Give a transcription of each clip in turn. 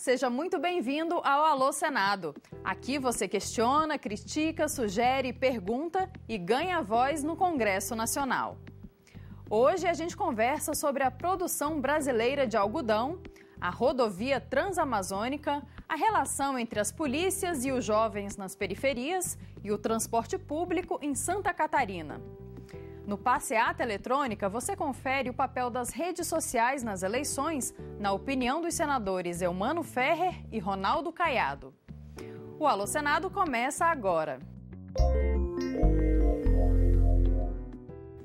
seja muito bem-vindo ao Alô Senado. Aqui você questiona, critica, sugere, pergunta e ganha voz no Congresso Nacional. Hoje a gente conversa sobre a produção brasileira de algodão, a rodovia transamazônica, a relação entre as polícias e os jovens nas periferias e o transporte público em Santa Catarina. No Passeata Eletrônica, você confere o papel das redes sociais nas eleições, na opinião dos senadores Eumano Ferrer e Ronaldo Caiado. O Alô Senado começa agora.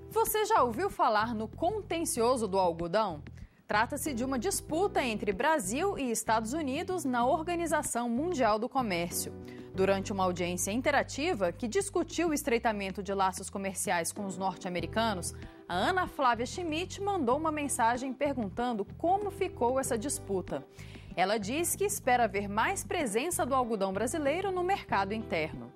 Você já ouviu falar no contencioso do algodão? Trata-se de uma disputa entre Brasil e Estados Unidos na Organização Mundial do Comércio. Durante uma audiência interativa que discutiu o estreitamento de laços comerciais com os norte-americanos, a Ana Flávia Schmidt mandou uma mensagem perguntando como ficou essa disputa. Ela diz que espera ver mais presença do algodão brasileiro no mercado interno.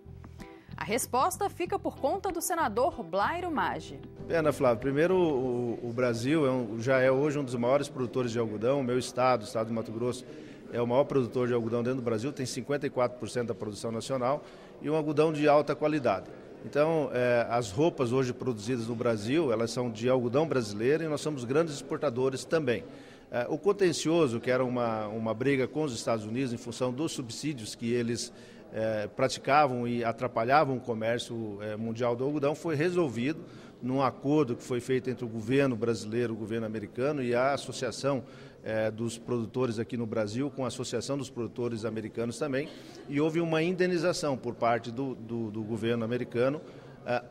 A resposta fica por conta do senador Blairo Maggi. Ana Flávia, primeiro o Brasil já é hoje um dos maiores produtores de algodão. O meu estado, o estado de Mato Grosso, é o maior produtor de algodão dentro do Brasil, tem 54% da produção nacional e um algodão de alta qualidade. Então, as roupas hoje produzidas no Brasil, elas são de algodão brasileiro e nós somos grandes exportadores também. O contencioso, que era uma briga com os Estados Unidos em função dos subsídios que eles praticavam e atrapalhavam o comércio mundial do algodão, foi resolvido num acordo que foi feito entre o governo brasileiro, o governo americano e a Associação dos Produtores aqui no Brasil, com a Associação dos Produtores Americanos também, e houve uma indenização por parte do governo americano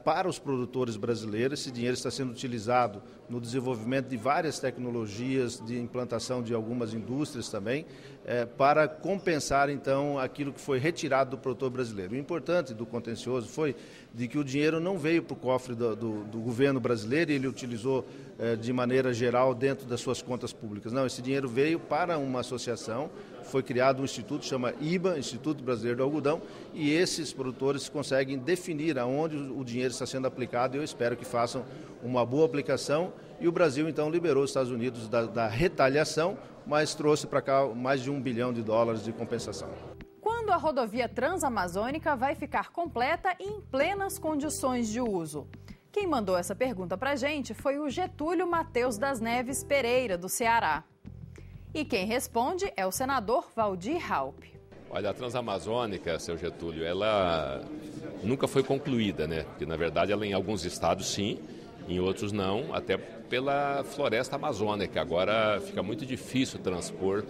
para os produtores brasileiros. Esse dinheiro está sendo utilizado no desenvolvimento de várias tecnologias, de implantação de algumas indústrias também, para compensar, então, aquilo que foi retirado do produtor brasileiro. O importante do contencioso foi de que o dinheiro não veio para o cofre do governo brasileiro e ele utilizou de maneira geral dentro das suas contas públicas. Não, esse dinheiro veio para uma associação, foi criado um instituto, chama IBA, Instituto Brasileiro do Algodão, e esses produtores conseguem definir aonde o dinheiro está sendo aplicado e eu espero que façam uma boa aplicação. E o Brasil, então, liberou os Estados Unidos da retaliação, mas trouxe para cá mais de $1 bilhão de compensação. Quando a rodovia transamazônica vai ficar completa e em plenas condições de uso? Quem mandou essa pergunta para a gente foi o Getúlio Matheus das Neves Pereira, do Ceará. E quem responde é o senador Waldir Raupp. Olha, a Transamazônica, seu Getúlio, ela nunca foi concluída, né? Porque, na verdade, ela em alguns estados sim, em outros não, até pela floresta amazônica. Agora fica muito difícil transpor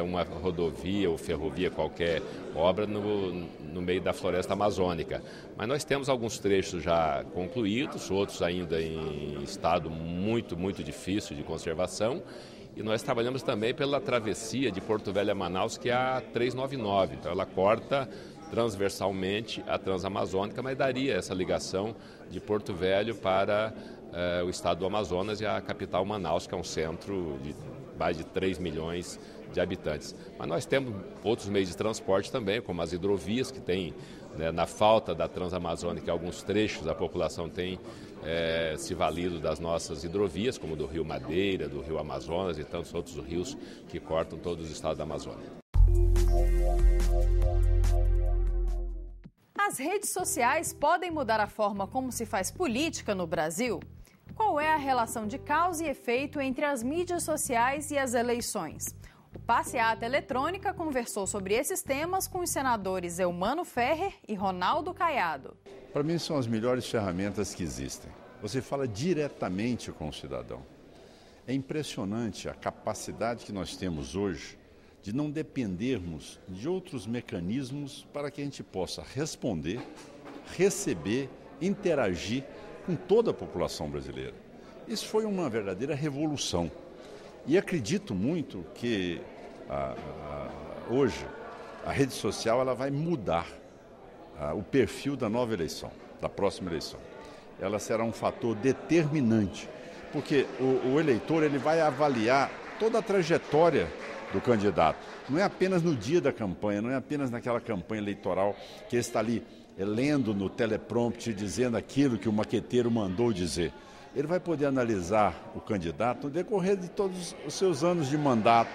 uma rodovia ou ferrovia, qualquer obra no meio da floresta amazônica. Mas nós temos alguns trechos já concluídos, outros ainda em estado muito, muito difícil de conservação. E nós trabalhamos também pela travessia de Porto Velho a Manaus, que é a 399. Então ela corta transversalmente a Transamazônica, mas daria essa ligação de Porto Velho para o estado do Amazonas e a capital Manaus, que é um centro de mais de 3 milhões de habitantes. Mas nós temos outros meios de transporte também, como as hidrovias, que tem, né, na falta da Transamazônica, alguns trechos a população tem se valido das nossas hidrovias, como do Rio Madeira, do Rio Amazonas e tantos outros rios que cortam todos os estados da Amazônia. As redes sociais podem mudar a forma como se faz política no Brasil? Qual é a relação de causa e efeito entre as mídias sociais e as eleições? O Passeata Eletrônica conversou sobre esses temas com os senadores Eumano Ferrer e Ronaldo Caiado. Para mim são as melhores ferramentas que existem. Você fala diretamente com o cidadão. É impressionante a capacidade que nós temos hoje de não dependermos de outros mecanismos para que a gente possa responder, receber, interagir com toda a população brasileira. Isso foi uma verdadeira revolução. E acredito muito que hoje a rede social ela vai mudar o perfil da nova eleição, da próxima eleição. Ela será um fator determinante, porque o eleitor ele vai avaliar toda a trajetória do candidato. Não é apenas no dia da campanha, não é apenas naquela campanha eleitoral que ele está ali lendo no teleprompter, dizendo aquilo que o maqueteiro mandou dizer. Ele vai poder analisar o candidato no decorrer de todos os seus anos de mandato,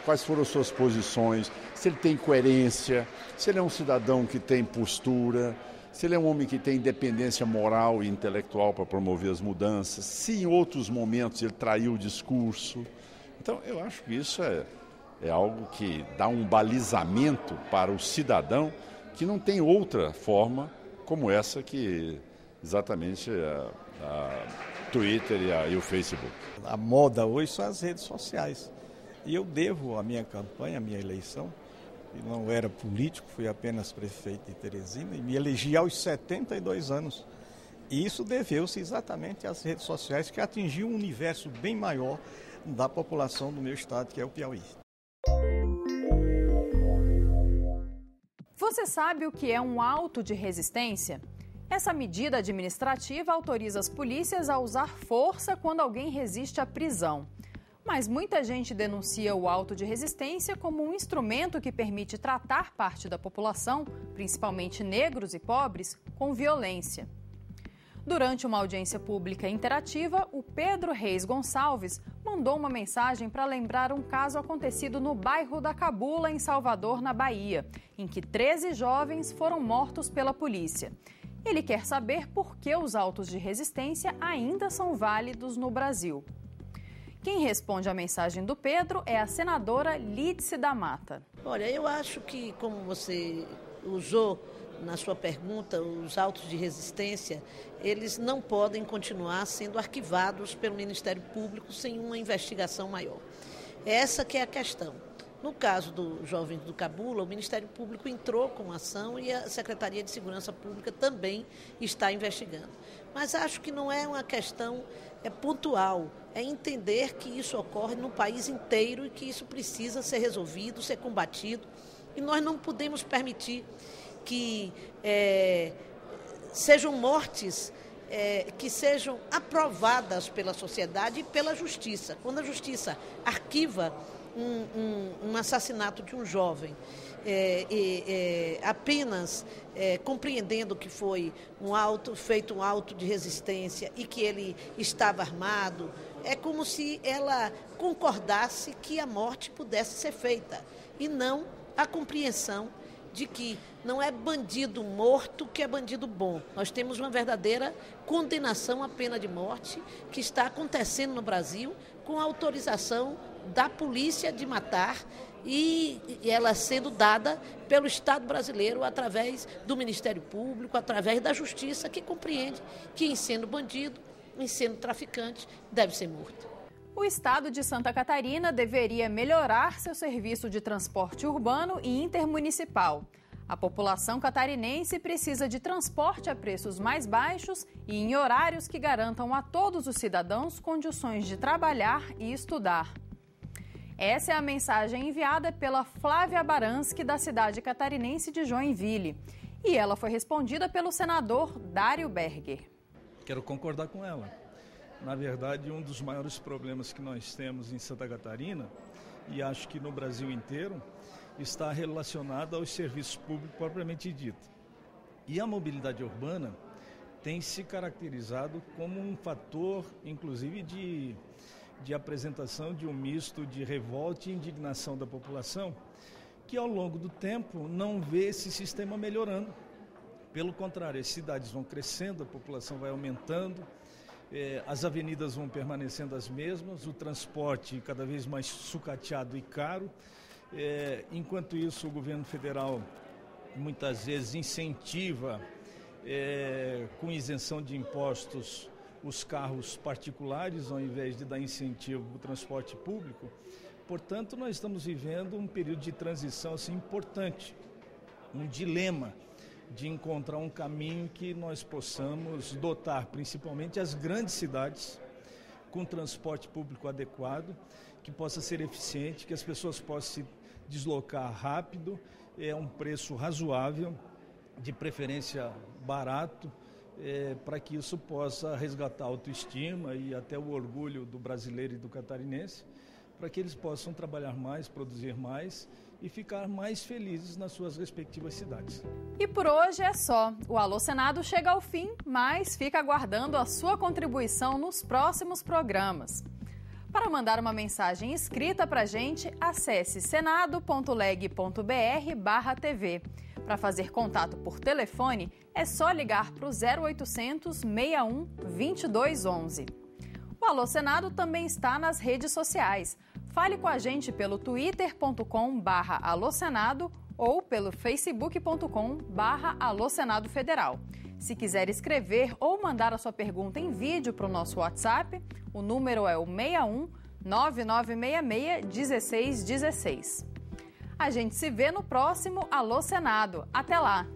quais foram as suas posições, se ele tem coerência, se ele é um cidadão que tem postura, se ele é um homem que tem independência moral e intelectual para promover as mudanças, se em outros momentos ele traiu o discurso. Então, eu acho que isso é algo que dá um balizamento para o cidadão que não tem outra forma como essa que exatamente a Twitter e o Facebook. A moda hoje são as redes sociais. E eu devo a minha campanha, a minha eleição, eu não era político, fui apenas prefeito de Teresina e me elegi aos 72 anos. E isso deveu-se exatamente às redes sociais, que atingiu um universo bem maior da população do meu estado, que é o Piauí. Você sabe o que é um auto de resistência? Essa medida administrativa autoriza as polícias a usar força quando alguém resiste à prisão. Mas muita gente denuncia o auto de resistência como um instrumento que permite tratar parte da população, principalmente negros e pobres, com violência. Durante uma audiência pública interativa, o Pedro Reis Gonçalves mandou uma mensagem para lembrar um caso acontecido no bairro da Cabula, em Salvador, na Bahia, em que 13 jovens foram mortos pela polícia. Ele quer saber por que os autos de resistência ainda são válidos no Brasil. Quem responde à mensagem do Pedro é a senadora Lídice da Mata. Olha, eu acho que, como você usou na sua pergunta, os autos de resistência, eles não podem continuar sendo arquivados pelo Ministério Público sem uma investigação maior. Essa que é a questão. No caso do jovem do Cabula, o Ministério Público entrou com ação e a Secretaria de Segurança Pública também está investigando. Mas acho que não é uma questão pontual, é entender que isso ocorre no país inteiro e que isso precisa ser resolvido, ser combatido. E nós não podemos permitir que sejam mortes que sejam aprovadas pela sociedade e pela justiça. Quando a justiça arquiva um assassinato de um jovem, apenas compreendendo que foi feito um auto de resistência e que ele estava armado, é como se ela concordasse que a morte pudesse ser feita e não a compreensão de que não é bandido morto que é bandido bom. Nós temos uma verdadeira condenação à pena de morte que está acontecendo no Brasil com a autorização da polícia de matar e ela sendo dada pelo Estado brasileiro através do Ministério Público, através da Justiça, que compreende que em sendo bandido, em sendo traficante, deve ser morto. O estado de Santa Catarina deveria melhorar seu serviço de transporte urbano e intermunicipal. A população catarinense precisa de transporte a preços mais baixos e em horários que garantam a todos os cidadãos condições de trabalhar e estudar. Essa é a mensagem enviada pela Flávia Baranski, da cidade catarinense de Joinville. E ela foi respondida pelo senador Dário Berger. Quero concordar com ela. Na verdade, um dos maiores problemas que nós temos em Santa Catarina, e acho que no Brasil inteiro, está relacionado aos serviços públicos propriamente dito. E a mobilidade urbana tem se caracterizado como um fator, inclusive, de apresentação de um misto de revolta e indignação da população, que ao longo do tempo não vê esse sistema melhorando. Pelo contrário, as cidades vão crescendo, a população vai aumentando, as avenidas vão permanecendo as mesmas, o transporte cada vez mais sucateado e caro. Enquanto isso, o governo federal muitas vezes incentiva, com isenção de impostos, os carros particulares, ao invés de dar incentivo para o transporte público. Portanto, nós estamos vivendo um período de transição assim, importante, um dilema de encontrar um caminho que nós possamos dotar, principalmente as grandes cidades, com transporte público adequado, que possa ser eficiente, que as pessoas possam se deslocar rápido, um preço razoável, de preferência barato, para que isso possa resgatar a autoestima e até o orgulho do brasileiro e do catarinense, para que eles possam trabalhar mais, produzir mais e ficar mais felizes nas suas respectivas cidades. E por hoje é só. O Alô Senado chega ao fim, mas fica aguardando a sua contribuição nos próximos programas. Para mandar uma mensagem escrita para a gente, acesse senado.leg.br/TV. Para fazer contato por telefone, é só ligar para o 0800 61 2211. O Alô Senado também está nas redes sociais. Fale com a gente pelo twitter.com/alosenado ou pelo facebook.com/alosenado federal. Se quiser escrever ou mandar a sua pergunta em vídeo para o nosso WhatsApp, o número é o 61 9966 1616. A gente se vê no próximo Alô Senado. Até lá!